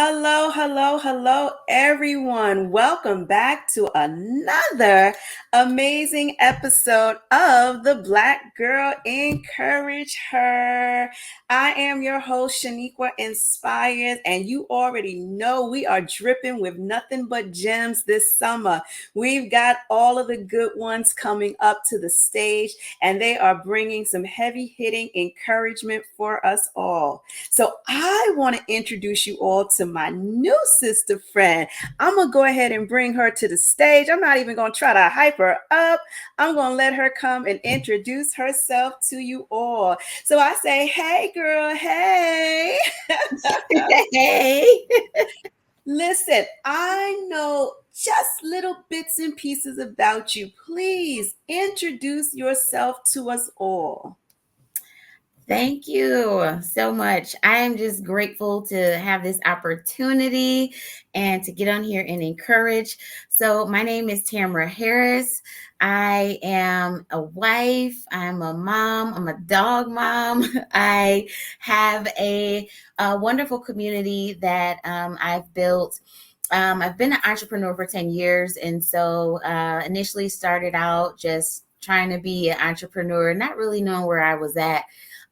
Hello, hello, hello, everyone. Welcome back to another amazing episode of the Black Girl Encourage Her. I am your host, Sheniqua Inspired, and you already know we are dripping with nothing but gems this summer. We've got all of the good ones coming up to the stage, and they are bringing some heavy hitting encouragement for us all. So I want to introduce you all to my new sister friend. I'm going to go ahead and bring her to the stage. I'm not even going to try to hype her up. I'm going to let her come and introduce herself to you all. So I say, hey, girl, hey. Hey. Listen, I know just little bits and pieces about you. Please introduce yourself to us all. Thank you so much. I am just grateful to have this opportunity and to get on here and encourage. So, my name is Tamara Harris. I am a wife, I'm a mom, I'm a dog mom. I have a wonderful community that I've built. I've been an entrepreneur for 10 years. And so, initially started out just trying to be an entrepreneur, not really knowing where I was at.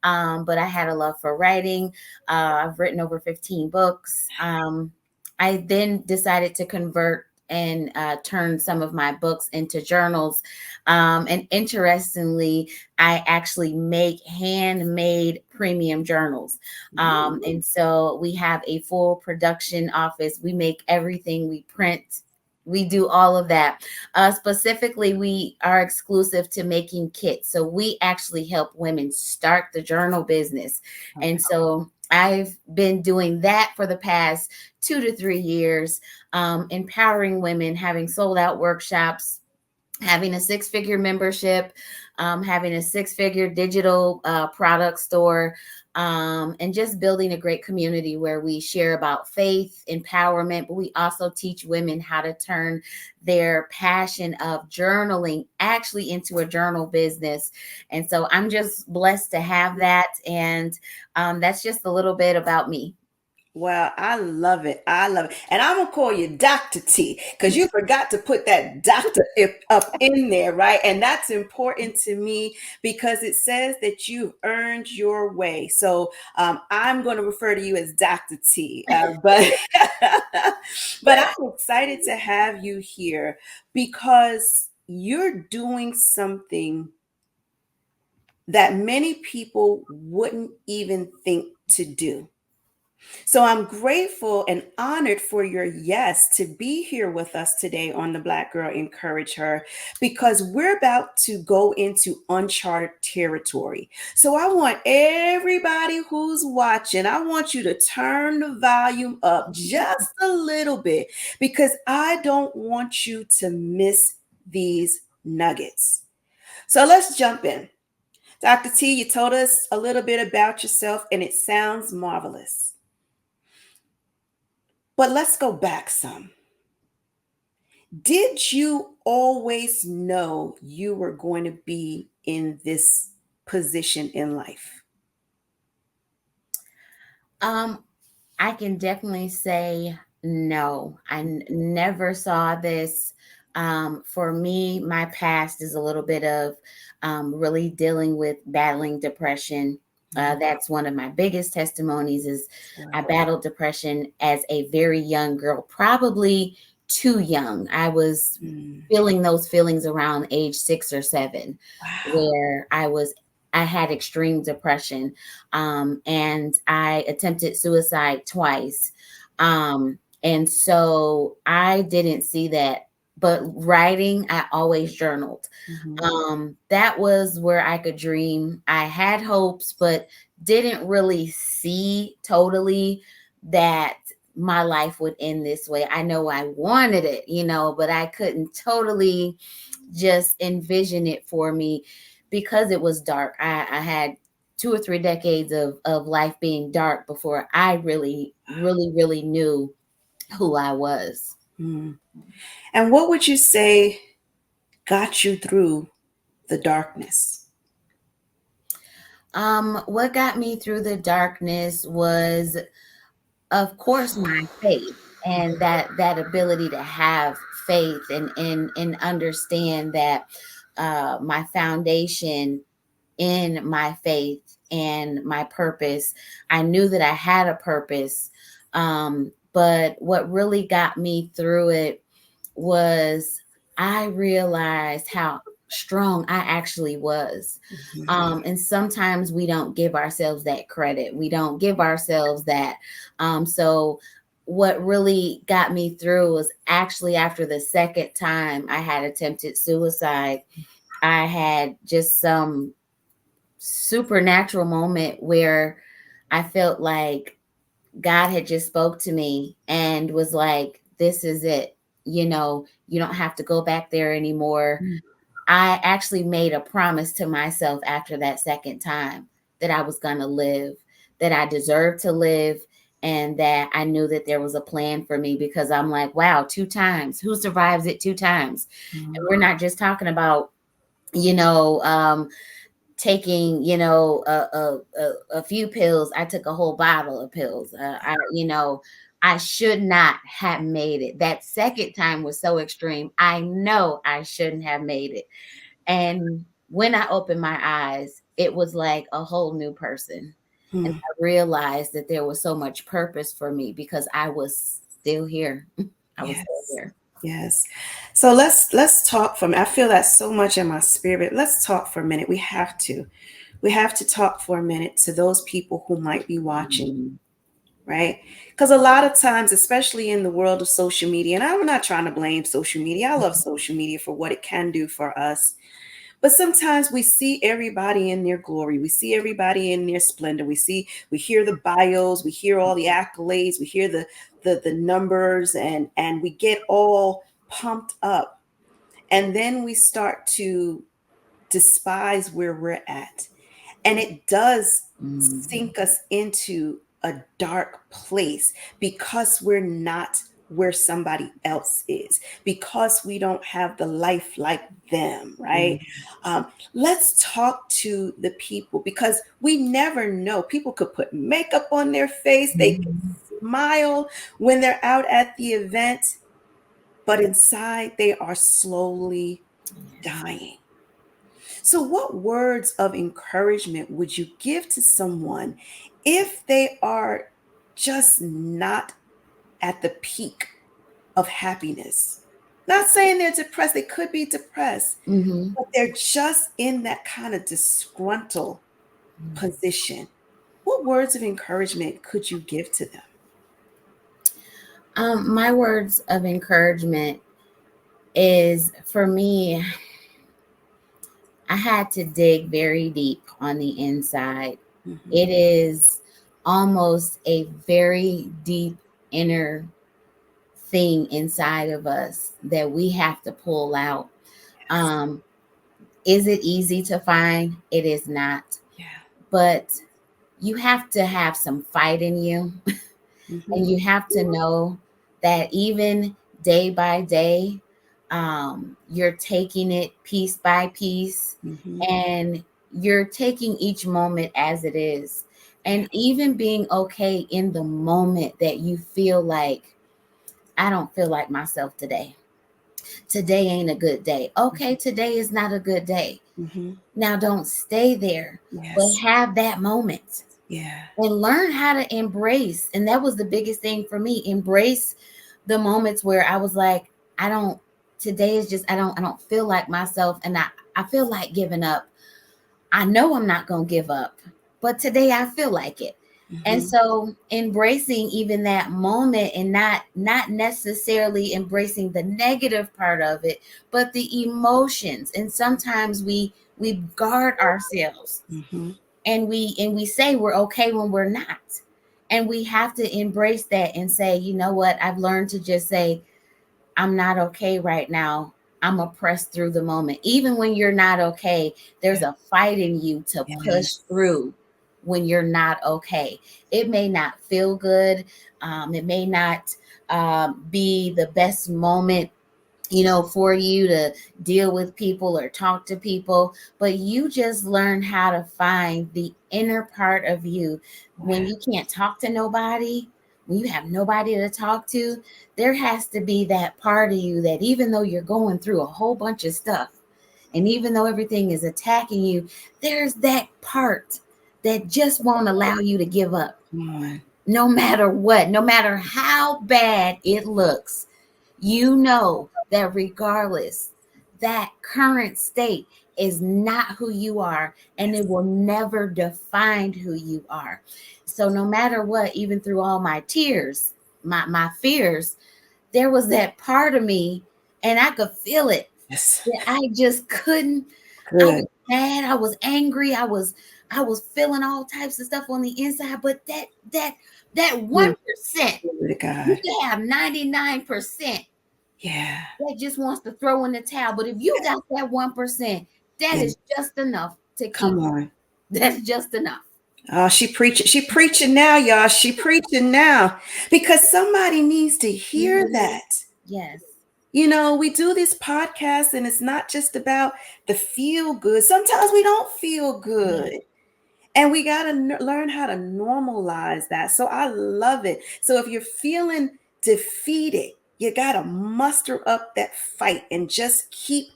But I had a love for writing. I've written over 15 books. I then decided to convert and turn some of my books into journals. And interestingly, I actually make handmade premium journals. And so we have a full production office. We make everything, we print. We do all of that. Specifically, we are exclusive to making kits. So we actually help women start the journal business. And so I've been doing that for the past 2 to 3 years, empowering women, having sold out workshops, having a six-figure membership, having a six-figure digital product store, and just building a great community where we share about faith, empowerment, but we also teach women how to turn their passion of journaling actually into a journal business. And so I'm just blessed to have that. And that's just a little bit about me. Wow, I love it. I love it. And I'm going to call you Dr. T because you forgot to put that doctor up in there, right? And that's important to me because it says that you've earned your way. So I'm going to refer to you as Dr. T. But I'm excited to have you here because you're doing something that many people wouldn't even think to do. So I'm grateful and honored for your yes to be here with us today on the Black Girl Encourage Her because we're about to go into uncharted territory. So I want everybody who's watching, I want you to turn the volume up just a little bit because I don't want you to miss these nuggets. So let's jump in. Dr. T, you told us a little bit about yourself and it sounds marvelous. But let's go back some. Did you always know you were going to be in this position in life? I can definitely say no. Never saw this. For me, my past is a little bit of really dealing with battling depression. That's one of my biggest testimonies is I battled depression as a very young girl, probably too young. I was feeling those feelings around age 6 or 7, Wow. where I had extreme depression, and I attempted suicide twice. And so I didn't see that. But writing, I always journaled. Mhm. That was where I could dream. I had hopes, but didn't really see totally that my life would end this way. I know I wanted it, but I couldn't totally just envision it for me because it was dark. I had 2 or 3 decades of life being dark before I really knew who I was. Mm. And what would you say got you through the darkness? What got me through the darkness was of course, my faith, and that ability to have faith and understand that my foundation in my faith and my purpose. I knew that I had a purpose. But what really got me through it was I realized how strong I actually was. And sometimes we don't give ourselves that credit. We don't give ourselves that. So what really got me through was actually after the second time I had attempted suicide, I had just some supernatural moment where I felt like God had just spoke to me and was like, this is it. You don't have to go back there anymore. Mhm. I actually made a promise to myself after that second time that I was going to live, that I deserved to live, and that I knew that there was a plan for me, because I'm like, wow, two times. Who survives it two times? And we're not just talking about, you know, taking, a few pills. I took a whole bottle of pills. I should not have made it. That second time was so extreme. I know I shouldn't have made it. And when I opened my eyes, it was like a whole new person. And Mhm. I realized that there was so much purpose for me because I was still here. I was still Yes. here. Yes. So let's talk for a minute. I feel that so much in my spirit. Let's talk for a minute. We have to. We have to talk for a minute to those people who might be watching, Mhm. right? Because a lot of times, especially in the world of social media, and I'm not trying to blame social media. I love social media for what it can do for us. But sometimes we see everybody in their glory. We see everybody in their splendor. We hear the bios, we hear all the accolades, we hear the numbers, and we get all pumped up. And then we start to despise where we're at. And it does Mhm. sink us into a dark place because we're not where somebody else is, because we don't have the life like them, right? Mhm. Let's talk to the people because we never know. People could put makeup on their face, they could Mhm. smile when they're out at the event, but inside they are slowly Yes. dying. So, what words of encouragement would you give to someone if they are just not at the peak of happiness? Not saying they're depressed, they could be depressed, Mhm. but they're just in that kind of disgruntled position. What words of encouragement could you give to them? My words of encouragement is, for me, I had to dig very deep on the inside. Mhm. It is almost a very deep inner thing inside of us that we have to pull out. Yes. Um, is it easy to find? It is not. Yeah. But you have to have some fight in you. Mhm. And you have to know that even day by day, you're taking it piece by piece, Mhm. and you're taking each moment as it is. Yeah. And even being okay in the moment that you feel like, I don't feel like myself today. Today ain't a good day. Okay, today is not a good day. Mhm. Now don't stay there, but Yes. have that moment Yeah. and learn how to embrace. And that was the biggest thing for me. Embrace the moments where I was like, I don't, today is just, I don't feel like myself. And I feel like giving up. I know I'm not going to give up, but today I feel like it. And Mhm. so embracing even that moment, and not necessarily embracing the negative part of it, but the emotions. And sometimes we guard ourselves, Mhm. and we say we're okay when we're not. And we have to embrace that and say, you know what, I've learned to just say, I'm not okay right now. I'm gonna press through the moment. Even when you're not okay, there's a fight in you to push Yes. through when you're not okay. It may not feel good. It may not be the best moment, for you to deal with people or talk to people, but you just learn how to find the inner part of you when you can't talk to nobody. when you have nobody to talk to, there has to be that part of you that even though you're going through a whole bunch of stuff, and even though everything is attacking you, there's that part that just won't allow you to give up. Come on. No matter what, no matter how bad it looks, you know that regardless, that current state is not who you are, and Yes. it will never define who you are. So no matter what, even through all my tears, my fears, there was that part of me, and I could feel it, Yes. that I just couldn't. I Good. was mad, I was angry, I was feeling all types of stuff on the inside, but that Mm. 1%, Glory to you God. can have 99% Yeah. that just wants to throw in the towel. But if you got that 1%, that Yeah. is just enough to keep. Come on. That's just enough. Oh, she preaching. She preaching now, y'all. She preaching now because somebody needs to hear Mhm. that. Yes. You know, we do this podcast and it's not just about the feel good. Sometimes we don't feel Yes. good. And we got to learn how to normalize that. So I love it. So if you're feeling defeated, you got to muster up that fight and just keep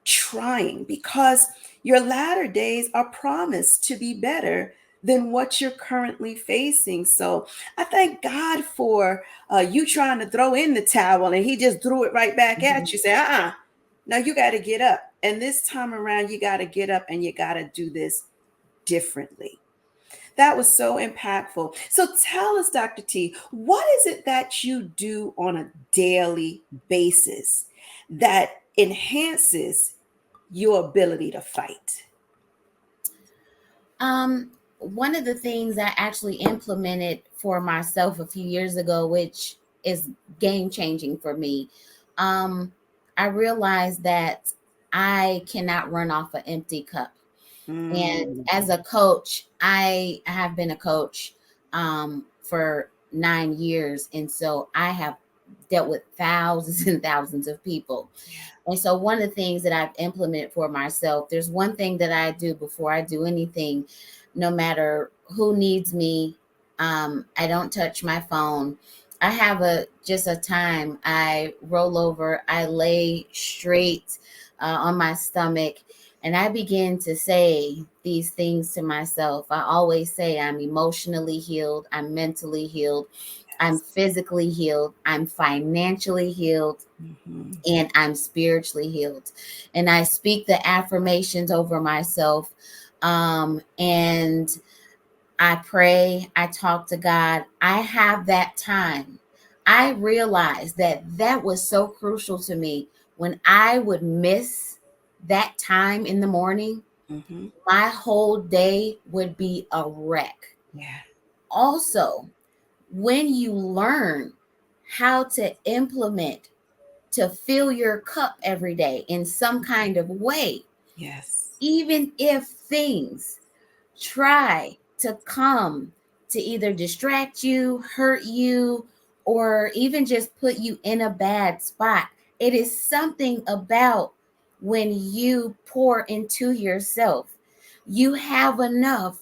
trying because your latter days are promised to be better than what you're currently facing. So I thank God for you trying to throw in the towel and he just threw it right back Mhm. at you. Say, now you got to get up. And this time around, you got to get up and you got to do this differently. That was so impactful. So tell us, Dr. T, what is it that you do on a daily basis that enhances your ability to fight? One of the things I actually implemented for myself a few years ago, which is game changing for me, um, I realized that I cannot run off an empty cup. And Mm, as a coach, I have been a coach for 9 years. And so I have dealt with thousands and thousands of people. And so one of the things that I've implemented for myself, there's one thing that I do before I do anything, no matter who needs me. I don't touch my phone. I have a time. I roll over, I lay straight on my stomach, and I begin to say these things to myself. I always say I'm emotionally healed, I'm mentally healed, I'm yes. physically healed, I'm financially healed, Mhm. and I'm spiritually healed. And I speak the affirmations over myself. And I pray, I talk to God. I have that time. I realized that that was so crucial to me. When I would miss that time in the morning, Mhm. my whole day would be a wreck. Yeah. Also, when you learn how to implement to fill your cup every day in some kind of way, Yes. even if things try to come to either distract you, hurt you, or even just put you in a bad spot. It is something about when you pour into yourself, you have enough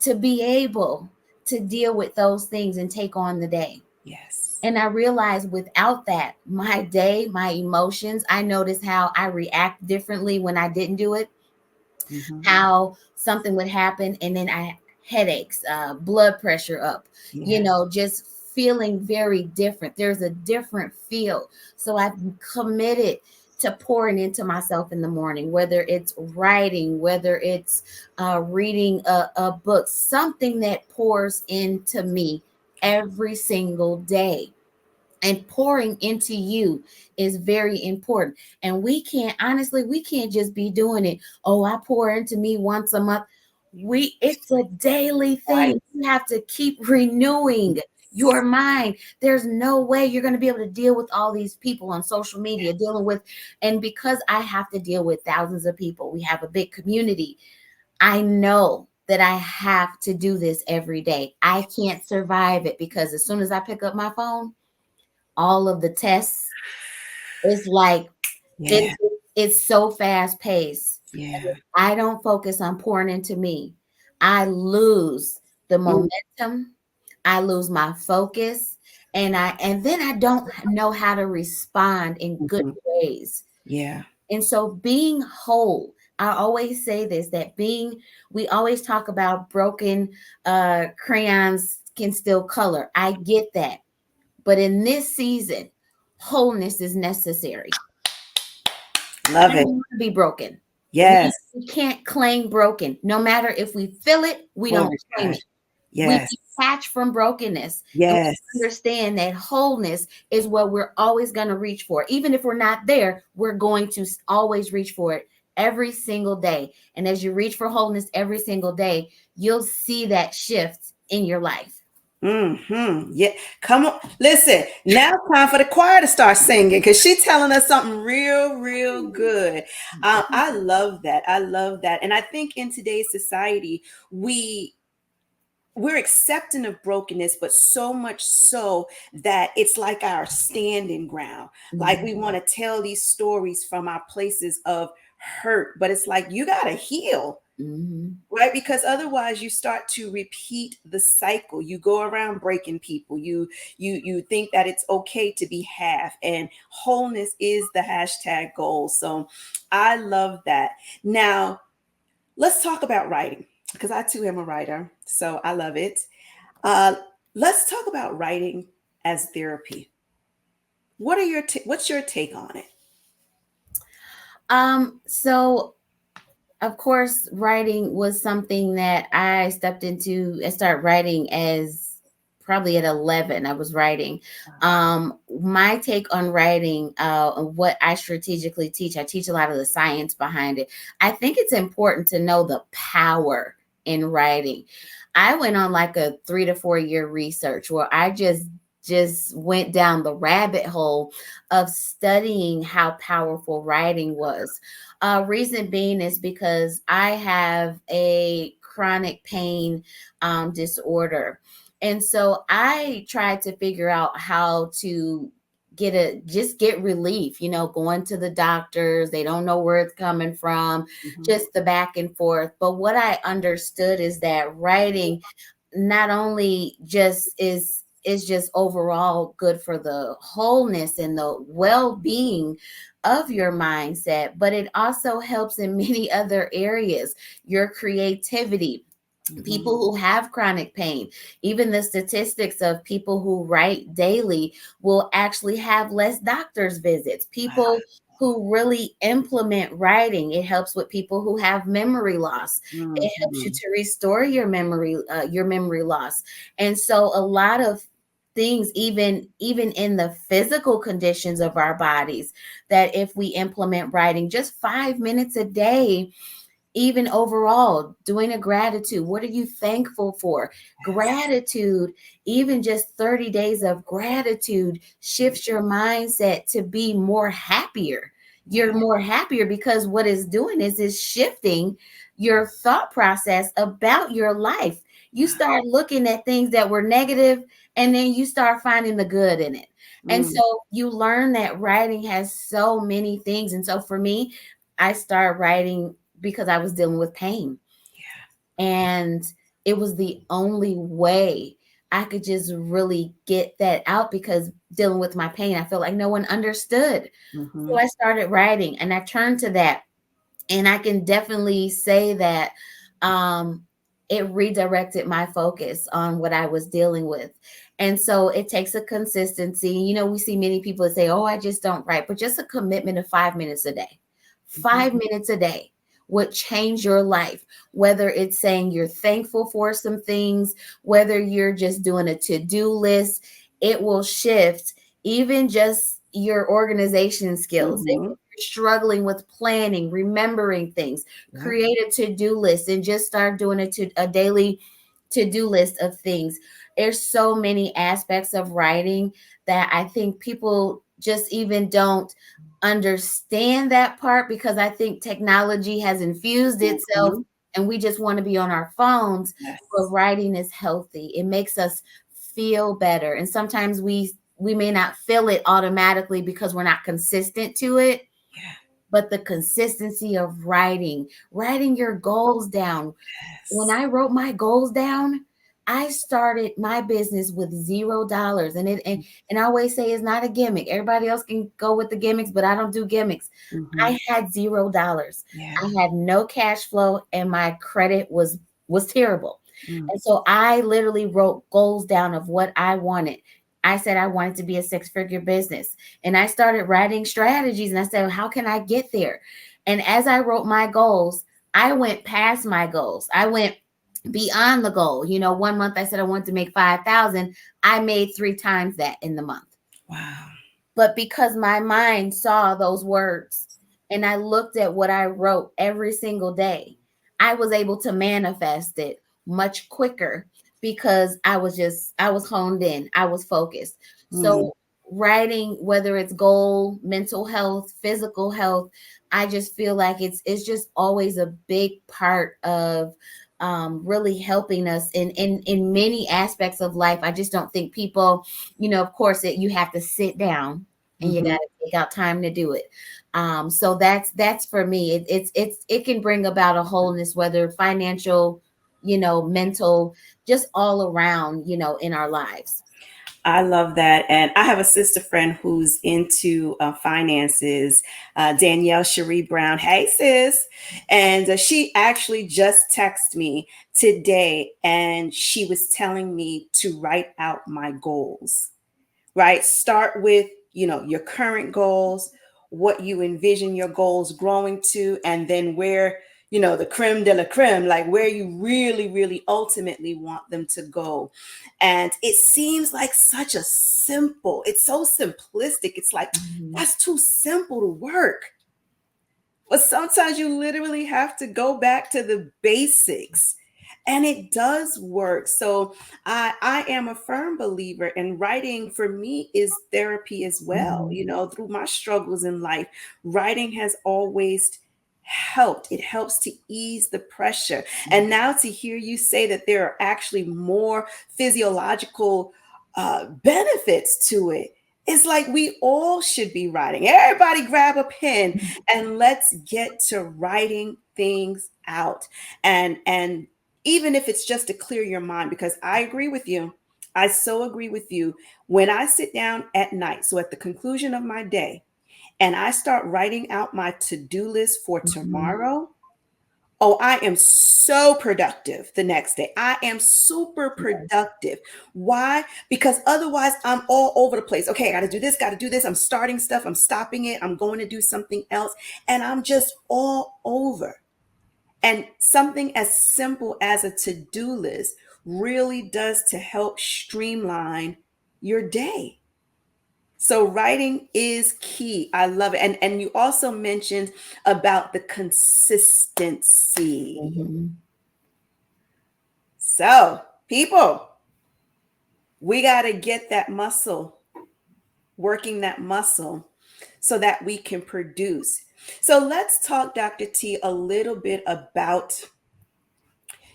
to be able to deal with those things and take on the day. Yes. And I realized without that, my day, my emotions, I noticed how I react differently when I didn't do it, Mhm. how something would happen and then I headaches, blood pressure up, Yeah. just feeling very different. There's a different feel. So I've committed to pouring into myself in the morning, whether it's writing, whether it's reading a book, something that pours into me every single day. And pouring into you is very important. And we can't just be doing it. Oh, I pour into me once a month. It's a daily Right. thing. You have to keep renewing your mind. There's no way you're going to be able to deal with all these people on social media dealing with, and because I have to deal with thousands of people, we have a big community. I know that I have to do this every day. I can't survive it because as soon as I pick up my phone, all of the tests. It's like Yeah. it, it's so fast paced. And Yeah. if I don't focus on pouring into me, I lose the Mm. momentum. I lose my focus, and then I don't know how to respond in good Mhm. ways. Yeah. And so being whole, I always say this, that we always talk about broken crayons can still color. I get that. But in this season, wholeness is necessary. I Love don't it. want to be broken. Yes. We can't claim broken. No matter if we feel it, we Oh don't my claim gosh. it. We Yes. detach from brokenness, and we Yes. understand that wholeness is what we're always going to reach for. Even if we're not there, we're going to always reach for it every single day. And as you reach for wholeness every single day, you'll see that shift in your life. Yeah. Come on. Listen, now it's time for the choir to start singing because she's telling us something real, real good. I love that. I love that. And I think in today's society, we're accepting of brokenness, but so much so that it's like our standing ground. Like we want to tell these stories from our places of hurt, but it's like you got to heal, Mhm. right? Because otherwise you start to repeat the cycle. You go around breaking people. You think that it's okay to be half, and wholeness is the hashtag goal. So I love that. Now let's talk about writing because I too am a writer, so I love it. uh, let's talk about writing as therapy. What's your take on it? So of course, writing was something that I stepped into. I started writing as probably at 11. I was writing. My take on writing, what I strategically teach, I teach a lot of the science behind it. I think it's important to know the power in writing. I went on like a 3 to 4 year research where I just went down the rabbit hole of studying how powerful writing was. Reason being is because I have a chronic pain disorder. And so I tried to figure out how to get relief, going to the doctors, they don't know where it's coming from, Mhm. just the back and forth. But what I understood is that writing not only just is just overall good for the wholeness and the well-being of your mindset, but it also helps in many other areas, your creativity. Mhm. People who have chronic pain, even the statistics of people who write daily will actually have less doctor's visits. People who really implement writing, it helps with people who have memory loss. It helps you Mhm. to restore your memory loss. And so a lot of things, even in the physical conditions of our bodies, that if we implement writing just 5 minutes a day, even overall, doing a gratitude. What are you thankful for? Gratitude, even just 30 days of gratitude shifts your mindset to be more happier. You're more happier because what it's doing is shifting your thought process about your life. You start looking at things that were negative and then you start finding the good in it. And Mm. so you learn that writing has so many things. And so for me, I started writing because I was dealing with pain. And it was the only way I could just really get that out, because dealing with my pain, I felt like no one understood. So Mhm. I started writing and I turned to that. And I can definitely say that um, it redirected my focus on what I was dealing with. And so it takes a consistency. We see many people that say, oh, I just don't write, but just a commitment of 5 minutes a day. Mhm. 5 minutes a day would change your life, whether it's saying you're thankful for some things, whether you're just doing a to-do list, it will shift even just your organization skills. If Mhm. you're struggling with planning, remembering things, Yep. create a to-do list and just start doing a daily to-do list of things. There's so many aspects of writing that I think people just even don't understand that part, because I think technology has infused itself Mhm. and we just want to be on our phones. But Yes. writing is healthy. It makes us feel better. And sometimes we may not feel it automatically because we're not consistent to it, Yeah. but the consistency of writing your goals down. When Yes. I wrote my goals down, I started my business with $0. And I always say it's not a gimmick. Everybody else can go with the gimmicks, but I don't do gimmicks. Mm-hmm. I had $0. Yeah. I had no cash flow and my credit was terrible. Mm. And so I literally wrote goals down of what I wanted. I said I wanted to be a six-figure business. And I started writing strategies and I said, how can I get there? And as I wrote my goals, I went past my goals. I went beyond the goal. You know, one month I said I wanted to make 5,000. I made 3 times that in the month. Wow. But because my mind saw those words and I looked at what I wrote every single day, I was able to manifest it much quicker because I was honed in, I was focused. Mm. So, writing, whether it's goal, mental health, physical health, I just feel like it's just always a big part of really helping us in many aspects of life. I just don't think people, you know, of course, you have to sit down and you Mm-hmm. got to take out time to do it. So that's for me. It can bring about a wholeness, whether financial, you know, mental, just all around, you know, in our lives. I love that. And I have a sister friend who's into finances, Danielle Cherie Brown. Hey, sis. And she actually just texted me today and she was telling me to write out my goals, right? Start with, your current goals, what you envision your goals growing to, and then where, the creme de la creme, like where you really, really ultimately want them to go. And it seems like it's so simplistic. It's like, Mhm. that's too simple to work. But sometimes you literally have to go back to the basics. And it does work. So I am a firm believer, and writing for me is therapy as well. Mhm. Through my struggles in life, writing has always helped. It helps to ease the pressure. And now to hear you say that there are actually more physiological benefits to it, it's like we all should be writing. Everybody grab a pen and let's get to writing things out. And even if it's just to clear your mind, because I agree with you. I so agree with you. When I sit down at night, so at the conclusion of my day, and I start writing out my to-do list for Mhm. tomorrow, oh, I am so productive the next day. I am super productive. Why? Because otherwise I'm all over the place. Okay, I got to do this, got to do this. I'm starting stuff, I'm stopping it, I'm going to do something else, and I'm just all over. And something as simple as a to-do list really does to help streamline your day. So writing is key. I love it. And you also mentioned about the consistency. Mhm. So, people, we got to get that muscle, working that muscle so that we can produce. So, let's talk, Dr. T, a little bit about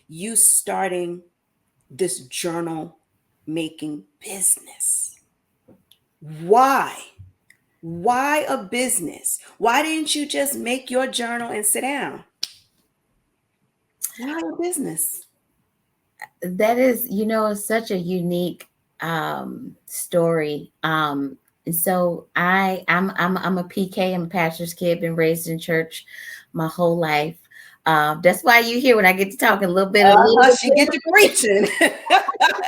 you starting this journal making business. Why? Why a business? Why didn't you just make your journal and sit down? Why a business? That is, you know, such a unique story. And so I'm a PK, I'm a pastor's kid, been raised in church my whole life. That's why you hear when I get to talk a little bit She get to preaching.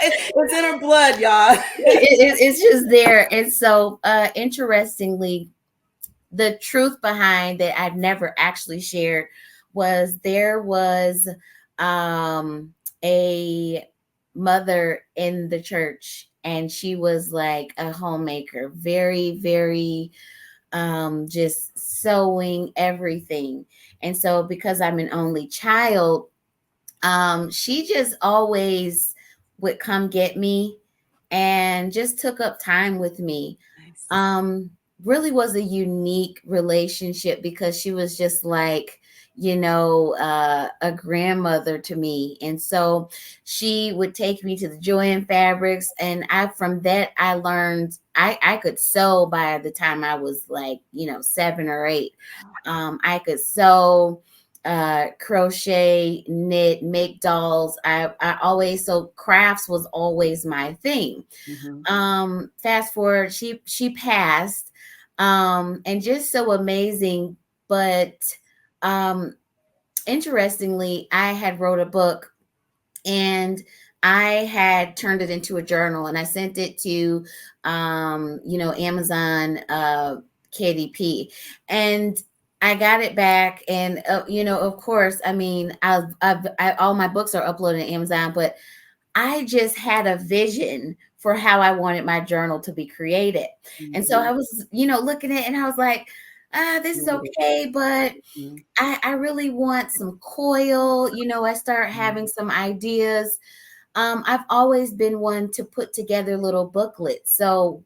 It's in her blood, y'all. it's just there. And so interestingly, the truth behind that I've never actually shared was there was a mother in the church, and she was like a homemaker, very, very just sewing everything. And so because I'm an only child, she just always would come get me and just took up time with me. Nice. um Really was a unique relationship because she was just like, you know, a grandmother to me. And so she would take me to the Joanne Fabrics, and I from that I learned I could sew by the time I was like, you know, 7 or 8. I could sew. crochet, knit, make dolls. I always, so crafts was always my thing. Mhm. Fast forward, she passed, and just so amazing. But um, interestingly, I had wrote a book, and I had turned it into a journal, and I sent it to Amazon, KDP, and I got it back. And of course, I mean, all my books are uploaded to Amazon, but I just had a vision for how I wanted my journal to be created. And so Mhm. I was, looking at it, and I was like, this is Love it. okay, but Mhm. I really want some coil. I start Mhm. having some ideas. I've always been one to put together little booklets. So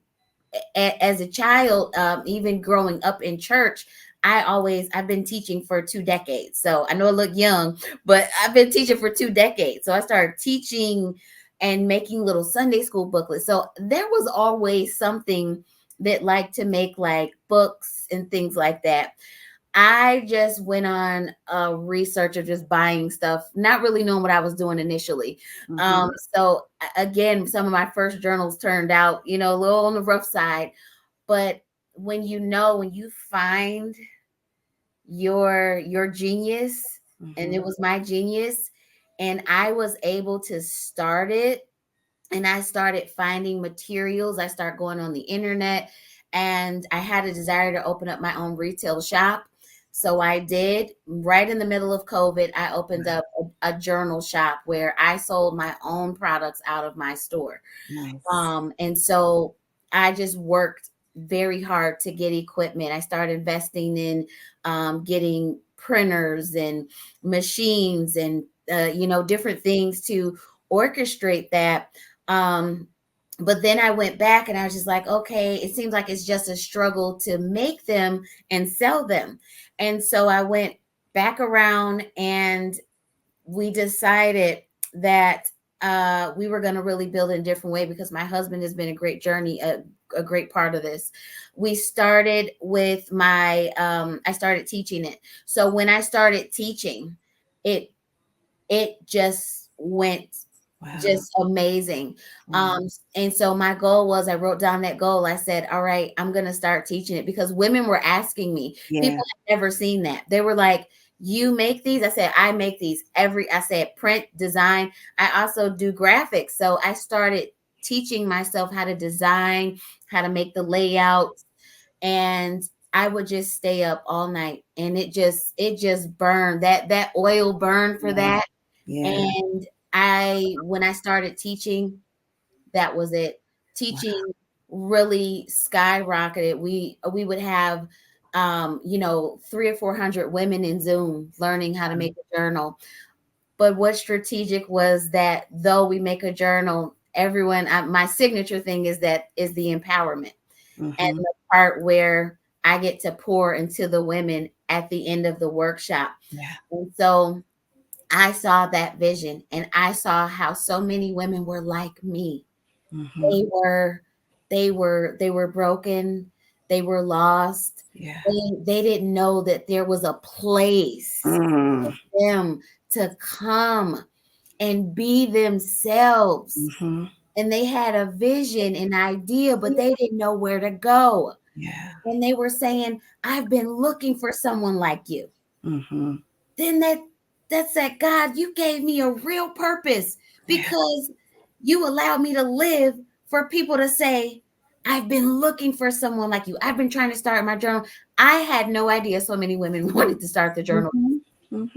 as a child, even growing up in church, I've been teaching for 2 decades. So I know I look young, but I've been teaching for 2 decades. So I started teaching and making little Sunday school booklets. So there was always something that liked to make like books and things like that. I just went on a research of just buying stuff, not really knowing what I was doing initially. Mhm. So again, some of my first journals turned out, a little on the rough side. But when you find your genius, and it Mhm. was my genius, and I was able to start it, and I started finding materials. I started going on the internet, and I had a desire to open up my own retail shop. So I did. Right in the middle of COVID, I opened Wow. up a journal shop where I sold my own products out of my store. Nice. And so I just worked very hard to get equipment. I started investing in getting printers and machines, and different things to orchestrate that. Um, but then I went back, and I was just like, okay, it seems like it's just a struggle to make them and sell them. And so I went back around, and we decided that we were going to really build in a different way, because my husband has been a great journey, a great part of this. We started with I started teaching it. So when I started teaching it, it just went Wow. just amazing. Wow. And so my goal was, I wrote down that goal. I said, all right, I'm going to start teaching it, because women were asking me. Yeah. People had never seen that. They were like, you make these? I said, I make these I said, print, design. I also do graphics. So I started teaching myself how to design, how to make the layouts, and I would just stay up all night, and it just burned. That oil burned for Yeah. that. Yeah. And when I started teaching, that was it. Wow. Teaching really skyrocketed. We would have 300 or 400 women in Zoom learning how to make a journal. But what strategic was that, though we make a journal, everyone, my signature thing is the empowerment, and Mhm. the part where I get to pour into the women at the end of the workshop. Yeah. And so I saw that vision, and I saw how so many women were like me. Mhm. They were they were broken, they were lost. Yeah. They didn't know that there was a place Mm. for them to come and be themselves. Mhm. And they had a vision, an idea, but they didn't know where to go. Yeah. And they were saying, I've been looking for someone like you. Mhm. Then that's that, God, you gave me a real purpose, Yeah. because you allowed me to live for people to say, I've been looking for someone like you. I've been trying to start my journal. I had no idea so many women wanted to start the journal. Mhm.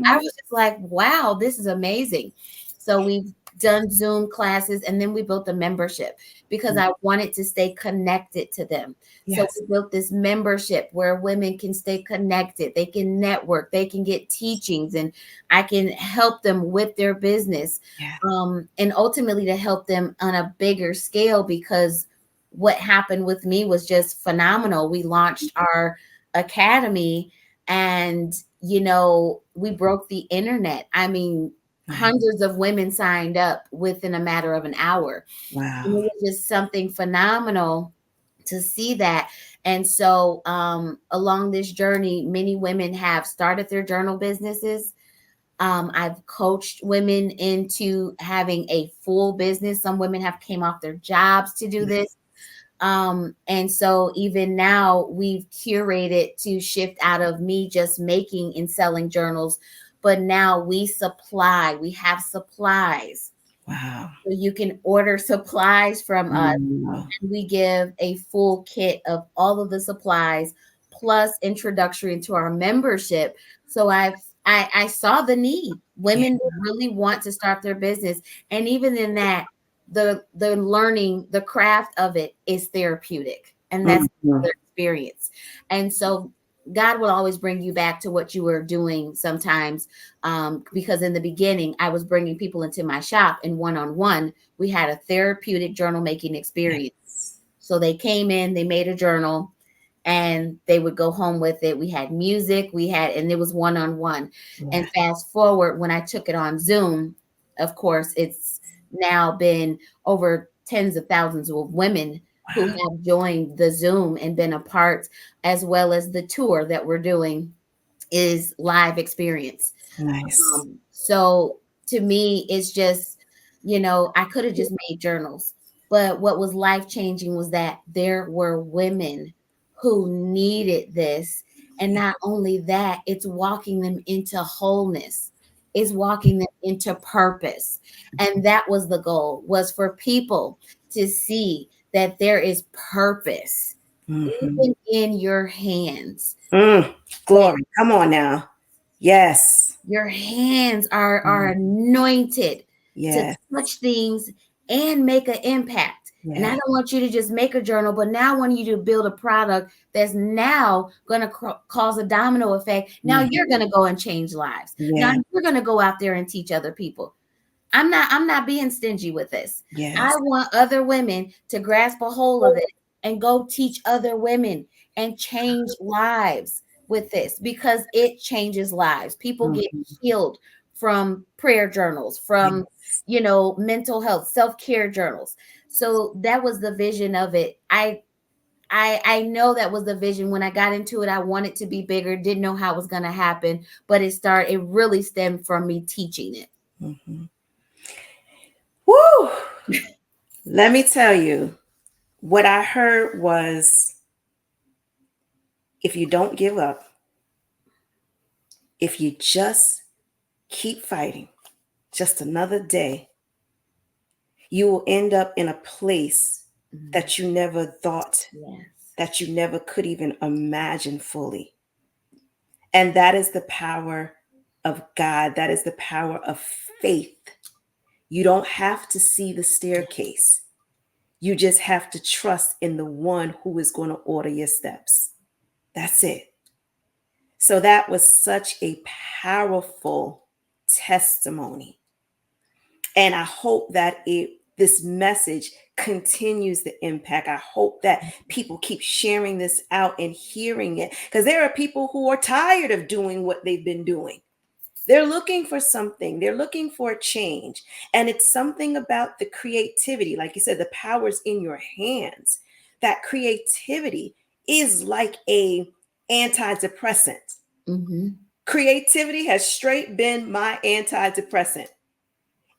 I Mhm. was just like, wow, this is amazing. So we've done Zoom classes, and then we built a membership, because Mm. I wanted to stay connected to them. So Yes. we built this membership where women can stay connected, they can network, they can get teachings, and I can help them with their business. Yeah. And ultimately to help them on a bigger scale, because what happened with me was just phenomenal. We launched our academy, and we broke the internet. I mean, Nice. hundreds of women signed up within a matter of an hour. And Wow. it was just something phenomenal to see that. And so along this journey, many women have started their journal businesses. I've coached women into having a full business. Some women have came off their jobs to do this. And so even now we've curated to shift out of me just making and selling journals, but now we have supplies. Wow. So you can order supplies from us. Wow. We give a full kit of all of the supplies plus introductory into our membership. So I saw the need. Women really want to start their business. And even in that, the learning, the craft of it is therapeutic. And that's their experience. And so God will always bring you back to what you were doing sometimes. Because in the beginning, I was bringing people into my shop and one-on-one, we had a therapeutic journal making experience. Yes. So they came in, they made a journal, and they would go home with it. We had music, and it was one-on-one. Yeah. And fast forward, when I took it on Zoom, of course, it's now been over tens of thousands of women who have joined the Zoom and been a part, as well as the tour that we're doing is live experience. Nice. So to me, it's just, I could have just made journals. But what was life changing was that there were women who needed this. And not only that, it's walking them into wholeness, it's walking them into purpose. And that was the goal, was for people to see that there is purpose even in your hands. Glory. Come on now. Yes. Your hands are anointed to Yes. touch things and make an impact. And I Yes. don't want you to just make a journal, but now I want you to build a product that's now going to cause a domino effect. Now you're going to go and change lives. Now Yeah. you're going to go out there and teach other people. I'm not being stingy with this. Yes. I want other women to grasp a hold of it and go teach other women and change lives with this, because it changes lives. People get healed from prayer journals, from mental health, self-care journals. So that was the vision of it. I know that was the vision. When I got into it, I wanted to be bigger, didn't know how it was going to happen, but it really stemmed from me teaching it. Woo! Let me tell you, what I heard was, if you don't give up, if you just keep fighting, just another day, you will end up in a place that you never thought, that you never could even imagine fully. And that is the power of God. That is the power of faith. You don't have to see the staircase. You just have to trust in the one who is going to order your steps. That's it. So that was such a powerful testimony. And I hope that this message continues the impact. I hope that people keep sharing this out and hearing it, because there are people who are tired of doing what they've been doing. They're looking for something. They're looking for a change. And it's something about the creativity. Like you said, the power's in your hands. That creativity is like a antidepressant. Creativity has straight been my antidepressant.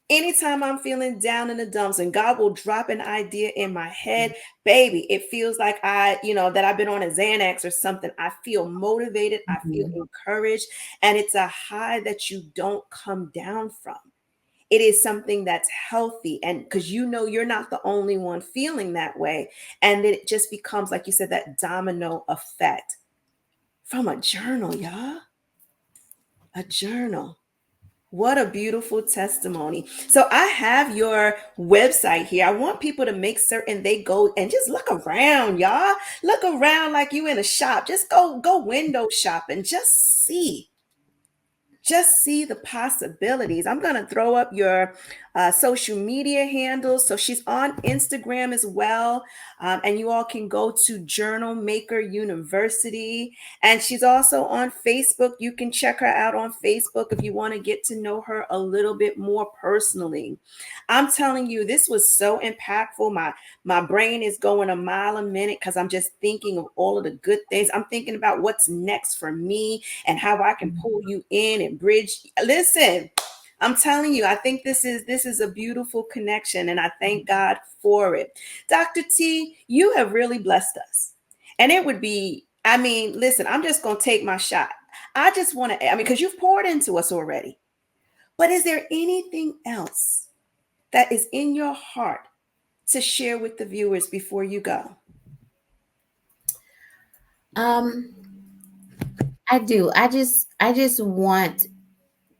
Anytime I'm feeling down in the dumps and God will drop an idea in my head, baby, it feels like that I've been on a Xanax or something. I feel motivated. I feel encouraged. And it's a high that you don't come down from. It is something that's healthy. And because you're not the only one feeling that way. And then it just becomes, like you said, that domino effect from a journal, y'all. A journal. What a beautiful testimony. So I have your website here. I want people to make certain they go and just look around, y'all. Look around like you in a shop. Just go window shopping. Just see the possibilities. I'm going to throw up your social media handles. So she's on Instagram as well. And you all can go to Journal Maker University. And she's also on Facebook. You can check her out on Facebook if you want to get to know her a little bit more personally. I'm telling you, this was so impactful. My brain is going a mile a minute because I'm just thinking of all of the good things. I'm thinking about what's next for me and how I can pull you in and bridge. Listen, I'm telling you, I think this is a beautiful connection, and I thank God for it. Dr. T, you have really blessed us. And it would be, I mean, listen, I'm just going to take my shot. I just want to, I mean, because you've poured into us already. But is there anything else that is in your heart to share with the viewers before you go? I do. I just want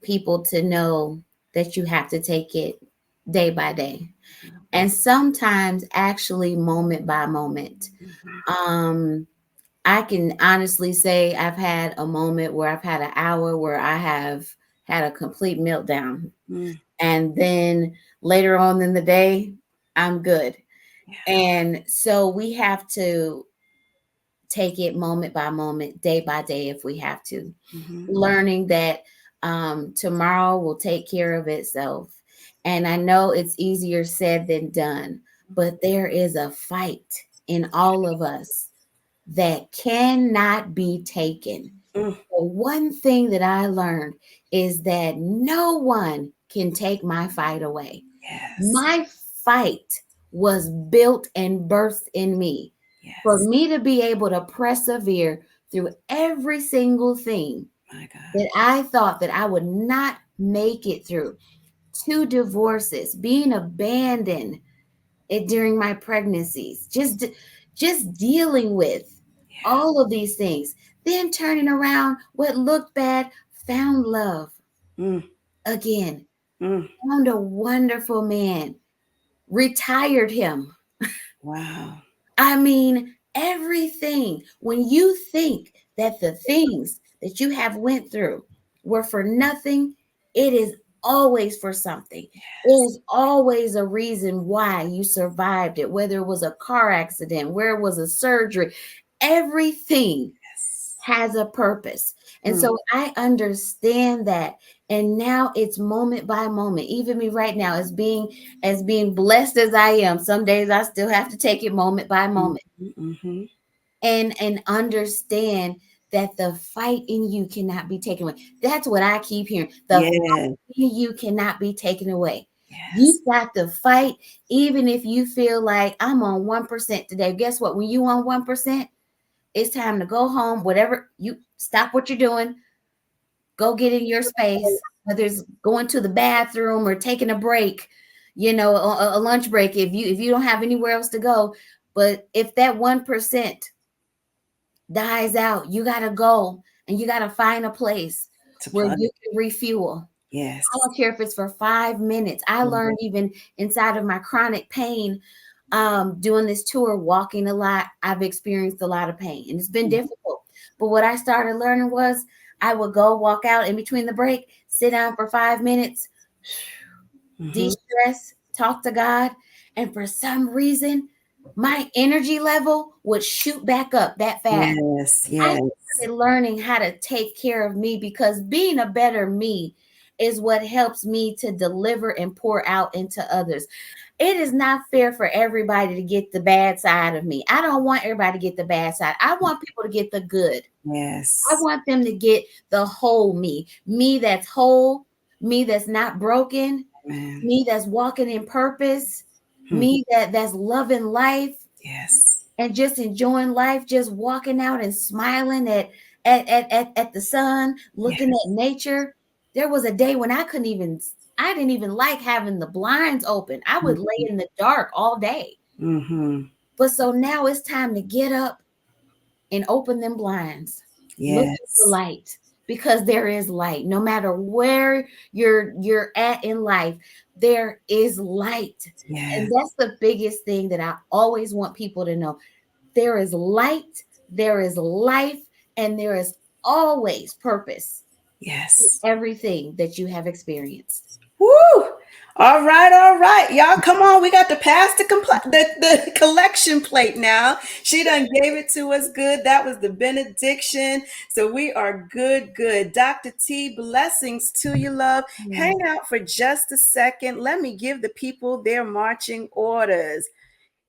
people to know that you have to take it day by day, and sometimes actually moment by moment. Um, I can honestly say I've had a moment where I've had an hour where I have had a complete meltdown. Mm, And then later on in the day, I'm good. yeah. And so we have to take it moment by moment, day by day, if we have to, Mhm. learning that tomorrow will take care of itself. And I know it's easier said than done, but there is a fight in all of us that cannot be taken. Mm, The one thing that I learned is that no one can take my fight away. yes. My fight was built and birthed in me. For Yes. me to be able to persevere through every single thing My God. that I thought that I would not make it through, 2 divorces, being abandoned during my pregnancies, just dealing with Yeah. all of these things, then turning around what looked bad, found love Mm, again, mm. found a wonderful man, retired him. Wow. I mean, everything. When you think that the things that you have went through were for nothing, it is always for something. It Yes. is always a reason why you survived it, whether it was a car accident, where it was a surgery. Everything Yes. has a purpose. And Mm, so I understand that. And now it's moment by moment. Even me right now, as being blessed as I am, some days I still have to take it moment by mhm, moment mhm. and understand that the fight in you cannot be taken away. That's what I keep hearing. The fight Yes. in you cannot be taken away. Yes. You've got to fight, even if you feel like I'm on 1% today. Guess what? When you on 1%, it's time to go home. Whatever, you stop what you're doing, go get in your space, whether it's going to the bathroom or taking a break, a lunch break, if you don't have anywhere else to go. But if that 1% dies out, you got to go and you got to find a place To where plug. you can refuel. I Yes. don't care if it's for 5 minutes. I Mhm. learned even inside of my chronic pain, doing this tour, walking a lot, I've experienced a lot of pain and it's been difficult. But what I started learning was I would go walk out in between the break, sit down for 5 minutes, Mhm. de-stress, talk to God. And for some reason, my energy level would shoot back up that fast. Yes. I Yes. started learning how to take care of me because being a better me is what helps me to deliver and pour out into others. It is not fair for everybody to get the bad side of me. I don't want everybody to get the bad side. I want people to get the good. I Yes. want them to get the whole me that's whole, me that's not broken, Man. me that's walking in purpose, Hmm. me that's loving life Yes. and just enjoying life, just walking out and smiling at the sun, looking Yes. at nature. There was a day when I didn't even like having the blinds open. I would lay in the dark all day. Mm-hmm. But so now it's time to get up and open them blinds. Look at the Yes. light because there is light. No matter where you're at in life, there is light. And Yes. that's the biggest thing that I always want people to know. There is light, there is life, and there is always purpose Yes. in everything that you have experienced. Woo! All right, y'all. Come on, we got to pass the collection plate now. She done gave it to us good. That was the benediction. So we are good, good. Dr. T, blessings to you, love. Mm. Hang out for just a second. Let me give the people their marching orders.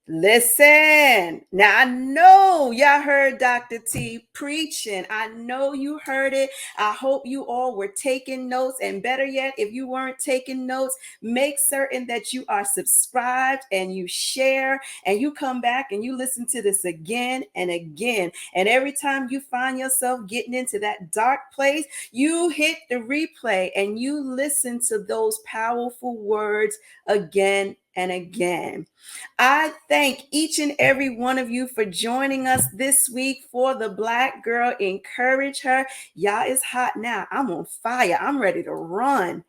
Listen, now I know y'all heard Dr. T preaching. I know you heard it. I hope you all were taking notes. And better yet, if you weren't taking notes, make certain that you are subscribed and you share and you come back and you listen to this again and again. And every time you find yourself getting into that dark place, you hit the replay and you listen to those powerful words again and again. I thank each and every one of you for joining us this week for the Black Girl. Encourage her. Y'all, it's hot now. I'm on fire. I'm ready to run.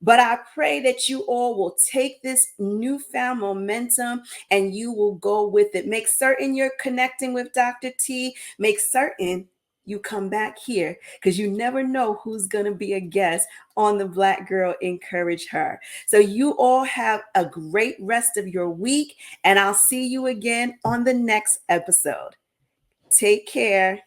But I pray that you all will take this newfound momentum and you will go with it. Make certain you're connecting with Dr. T. Make certain you come back here because you never know who's going to be a guest on the Black Girl. Encourage her. So you all have a great rest of your week, and I'll see you again on the next episode. Take care.